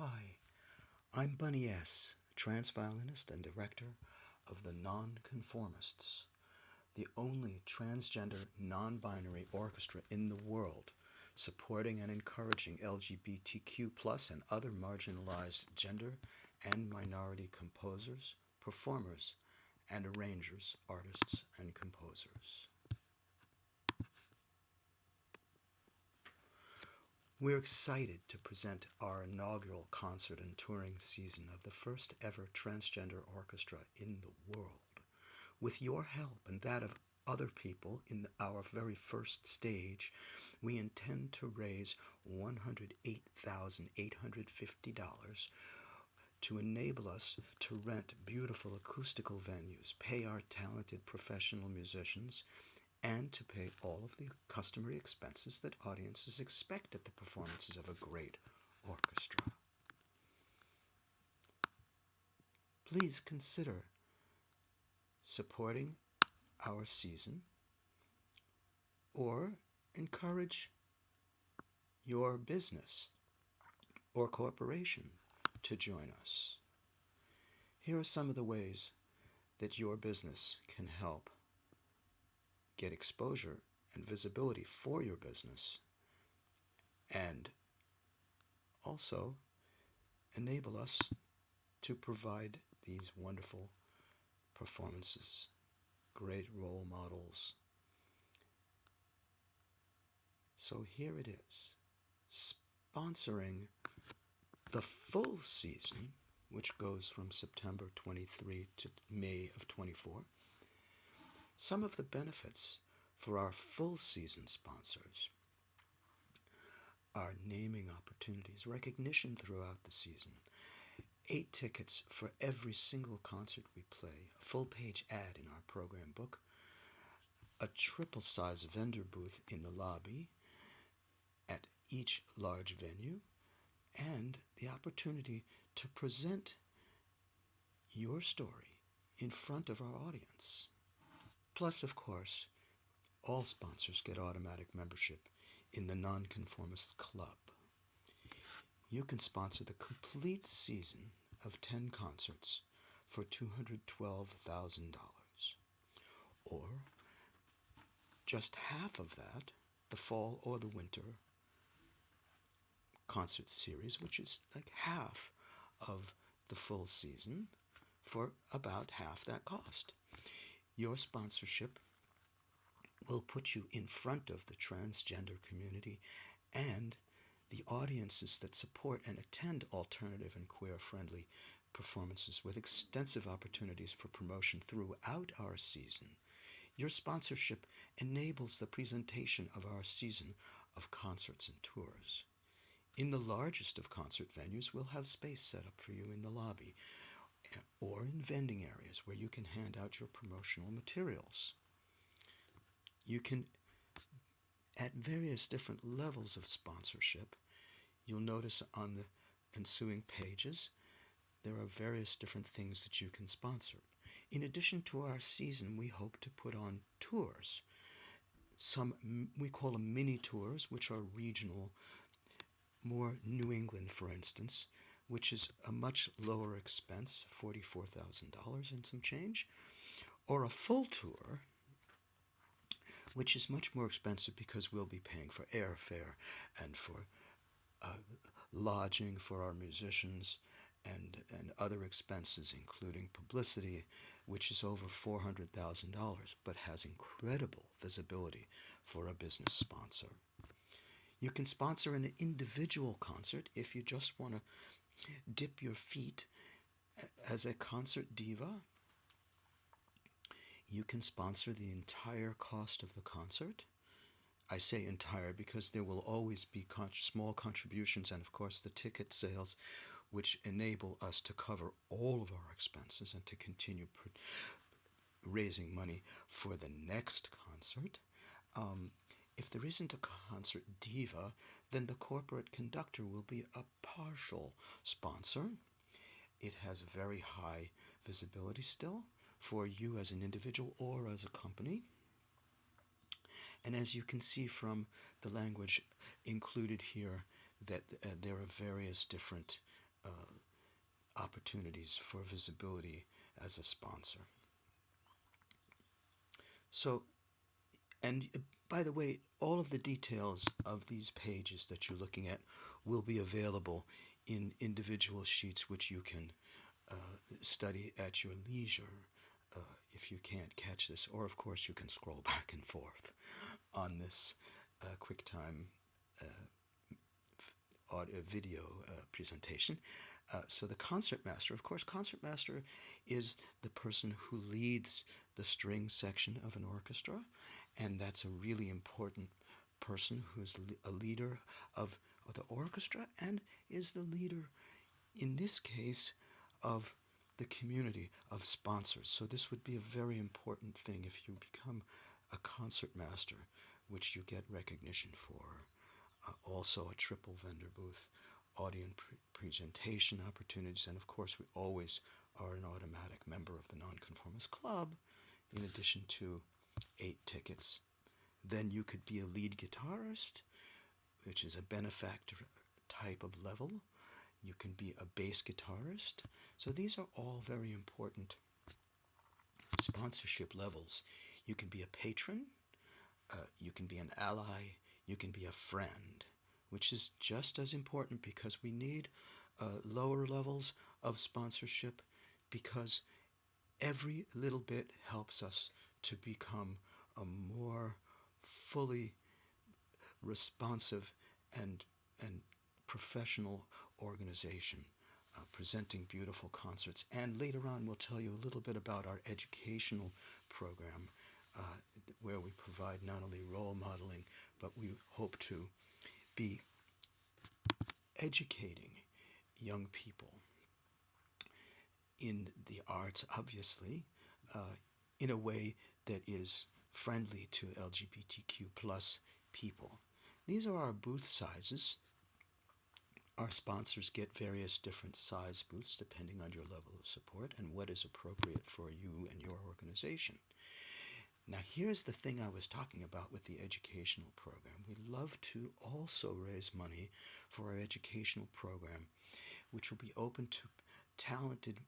Hi, I'm Bunny S., trans violinist and director of the Nonconformists, the only transgender non binary orchestra in the world supporting and encouraging LGBTQ plus and other marginalized gender and minority composers, performers, and arrangers, artists, and composers. We're excited to present our inaugural concert and touring season of the first ever transgender orchestra in the world. With your help and that of other people in our very first stage, we intend to raise $108,850 to enable us to rent beautiful acoustical venues, pay our talented professional musicians, and to pay all of the customary expenses that audiences expect at the performances of a great orchestra. Please consider supporting our season or encourage your business or corporation to join us. Here are some of the ways that your business can help get exposure and visibility for your business and also enable us to provide these wonderful performances, great role models. So here it is, sponsoring the full season, which goes from September 23 to May of 24. Some of the benefits for our full season sponsors are naming opportunities, recognition throughout the season, 8 tickets for every single concert we play, a full-page ad in our program book, a triple-size vendor booth in the lobby at each large venue, and the opportunity to present your story in front of our audience. Plus, of course, all sponsors get automatic membership in the Nonconformist Club. You can sponsor the complete season of 10 concerts for $212,000, or just half of that, the fall or the winter concert series, which is like half of the full season, for about half that cost. Your sponsorship will put you in front of the transgender community and the audiences that support and attend alternative and queer-friendly performances with extensive opportunities for promotion throughout our season. Your sponsorship enables the presentation of our season of concerts and tours. In the largest of concert venues, we'll have space set up for you in the lobby or in vending areas where you can hand out your promotional materials. You can, at various different levels of sponsorship, you'll notice on the ensuing pages, there are various different things that you can sponsor. In addition to our season, we hope to put on tours. Some we call them mini tours, which are regional, more New England, for instance, which is a much lower expense, $44,000 and some change, or a full tour, which is much more expensive because we'll be paying for airfare and for lodging for our musicians and other expenses, including publicity, which is over $400,000, but has incredible visibility for a business sponsor. You can sponsor an individual concert if you just want to dip your feet as a concert diva. You can sponsor the entire cost of the concert. I say entire because there will always be small contributions and, of course, the ticket sales, which enable us to cover all of our expenses and to continue raising money for the next concert. If there isn't a concert diva, then the corporate conductor will be a partial sponsor. It has very high visibility still for you as an individual or as a company. And as you can see from the language included here, that there are various different opportunities for visibility as a sponsor. So, and by the way, all of the details of these pages that you're looking at will be available in individual sheets which you can study at your leisure if you can't catch this. Or, of course, you can scroll back and forth on this QuickTime audio video presentation. So the concertmaster, of course, concertmaster is the person who leads the string section of an orchestra, and that's a really important person who's a leader of the orchestra and is the leader, in this case, of the community of sponsors. So this would be a very important thing if you become a concertmaster, which you get recognition for. Also a triple vendor booth, audience presentation opportunities, and of course we always are an automatic member of the Nonconformist Club, in addition to 8 tickets. Then you could be a lead guitarist, which is a benefactor type of level. You can be a bass guitarist. So these are all very important sponsorship levels. You can be a patron, you can be an ally, you can be a friend, which is just as important because we need lower levels of sponsorship, because every little bit helps us to become a more fully responsive and professional organization, presenting beautiful concerts. And later on we'll tell you a little bit about our educational program, where we provide not only role modeling, but we hope to be educating young people in the arts, obviously, in a way that is friendly to LGBTQ plus people. These are our booth sizes. Our sponsors get various different size booths depending on your level of support and what is appropriate for you and your organization. Now, here's the thing I was talking about with the educational program. We love to also raise money for our educational program, which will be open to talented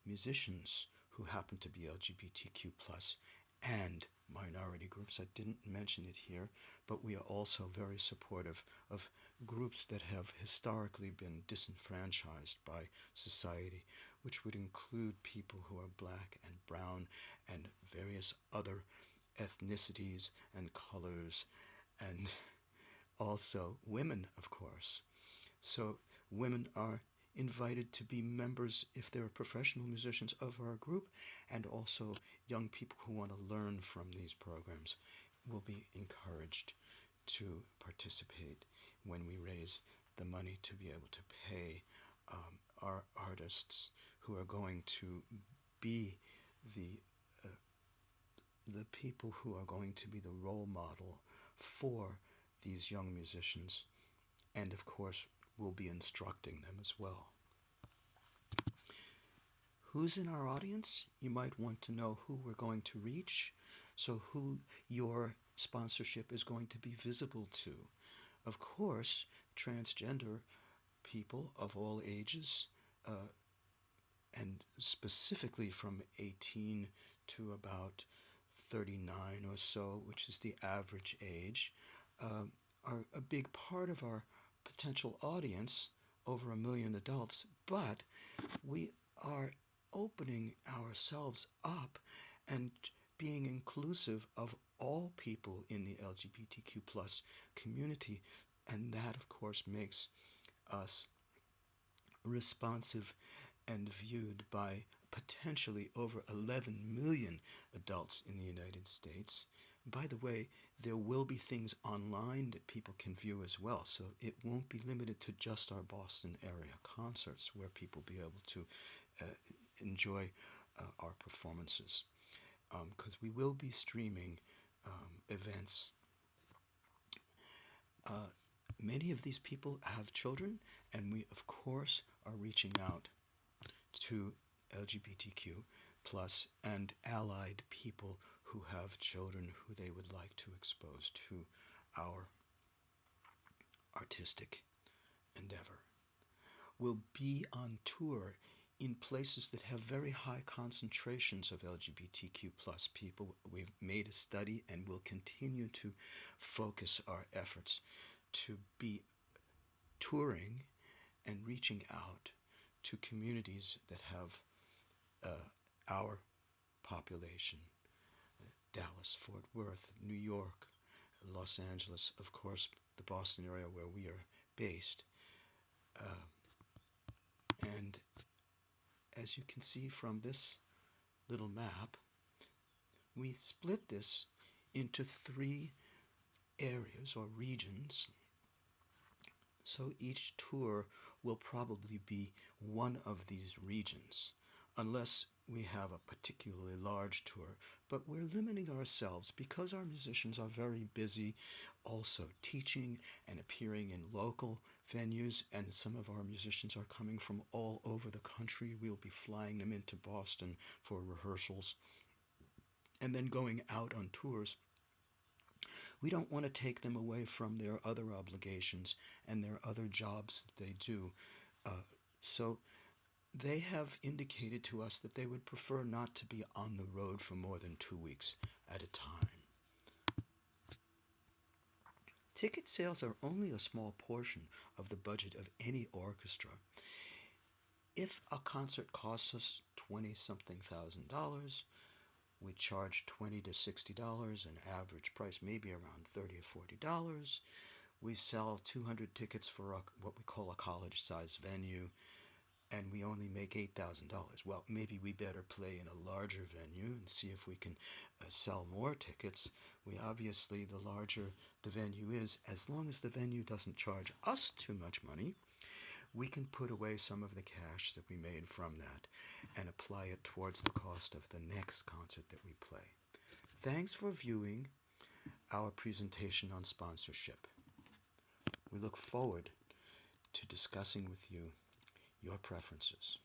musicians who happen to be LGBTQ plus and minority groups. I didn't mention it here, but we are also very supportive of groups that have historically been disenfranchised by society, which would include people who are black and brown and various other ethnicities and colors, and also women, of course. So women are invited to be members, if they're professional musicians, of our group, and also young people who want to learn from these programs will be encouraged to participate when we raise the money to be able to pay our artists who are going to be the people who are going to be the role model for these young musicians, and of course we'll be instructing them as well. Who's in our audience? You might want to know who we're going to reach, so who your sponsorship is going to be visible to. Of course, transgender people of all ages, and specifically from 18 to about 39 or so, which is the average age, are a big part of our potential audience, over 1 million adults, but we are opening ourselves up and being inclusive of all people in the LGBTQ plus community, and that of course makes us responsive and viewed by potentially over 11 million adults in the United States. By the way, there will be things online that people can view as well, so it won't be limited to just our Boston area concerts where people will be able to enjoy our performances, because we will be streaming events. Many of these people have children, and we of course are reaching out to LGBTQ plus and allied people who have children who they would like to expose to our artistic endeavor. will be on tour in places that have very high concentrations of LGBTQ plus people. We've made a study and will continue to focus our efforts to be touring and reaching out to communities that have our population. Dallas, Fort Worth, New York, Los Angeles, of course, the Boston area where we are based. And as you can see from this little map, we split this into 3 areas or regions. So each tour will probably be one of these regions, unless we have a particularly large tour. But we're limiting ourselves because our musicians are very busy also teaching and appearing in local venues, and some of our musicians are coming from all over the country. We'll be flying them into Boston for rehearsals and then going out on tours. We don't want to take them away from their other obligations and their other jobs that they do. So they have indicated to us that they would prefer not to be on the road for more than 2 weeks at a time. Ticket sales are only a small portion of the budget of any orchestra. If a concert costs us $20-something thousand, we charge $20 to $60, an average price maybe around $30 or $40. We sell 200 tickets for what we call a college-sized venue, and we only make $8,000. Well, maybe we better play in a larger venue and see if we can sell more tickets. We obviously, the larger the venue is, as long as the venue doesn't charge us too much money, we can put away some of the cash that we made from that and apply it towards the cost of the next concert that we play. Thanks for viewing our presentation on sponsorship. We look forward to discussing with you your preferences.